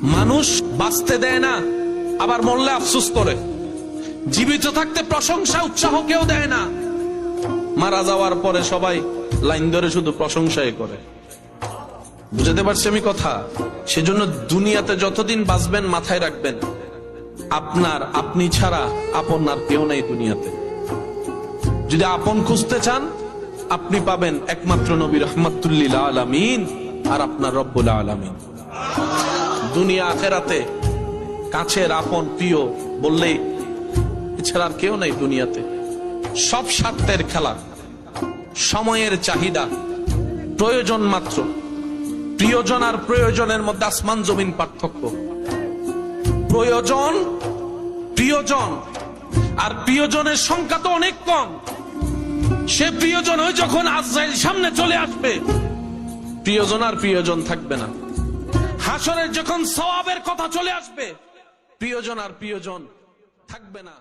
মানুষ বাঁচতে দেয় না, আবার মরলে আফসোস করে। জীবিত থাকতে প্রশংসা উৎসাহ কেউ দেয় না, মারা যাওয়ার পরে সবাই লাইন ধরে শুধু প্রশংসাই করে। বুঝতে পারছি আমি কথা? সেজন্য দুনিয়াতে যতদিন বাঁচবেন মাথায় রাখবেন, আপনি ছাড়া আপন আর কেউ নেই দুনিয়াতে। যদি আপন খুঁজতে চান, আপনি পাবেন একমাত্র নবী রাহমাতুল লিল আলামিন আর আপনার রব্বুল আলামিন। দুনিয়া আখেরাতে কাছের আপন প্রিয় বললেই এছাড়া আর কেউ নেই দুনিয়াতে। সব স্বার্থের খেলা, সময়ের চাহিদা, প্রয়োজন মাত্র। প্রিয়জন আর প্রয়োজনের মধ্যে আসমান জমিন পার্থক্য। প্রিয়জন আর প্রিয়জনের সংখ্যা তো অনেক কম। সে প্রিয়জন ওই যখন আজরাইল সামনে চলে আসবে, প্রিয়জন আর প্রিয়জন থাকবে না। হাসরের যখন সওয়াবের কথা চলে আসবে, প্রিয়জন আর প্রিয়জন থাকবে না।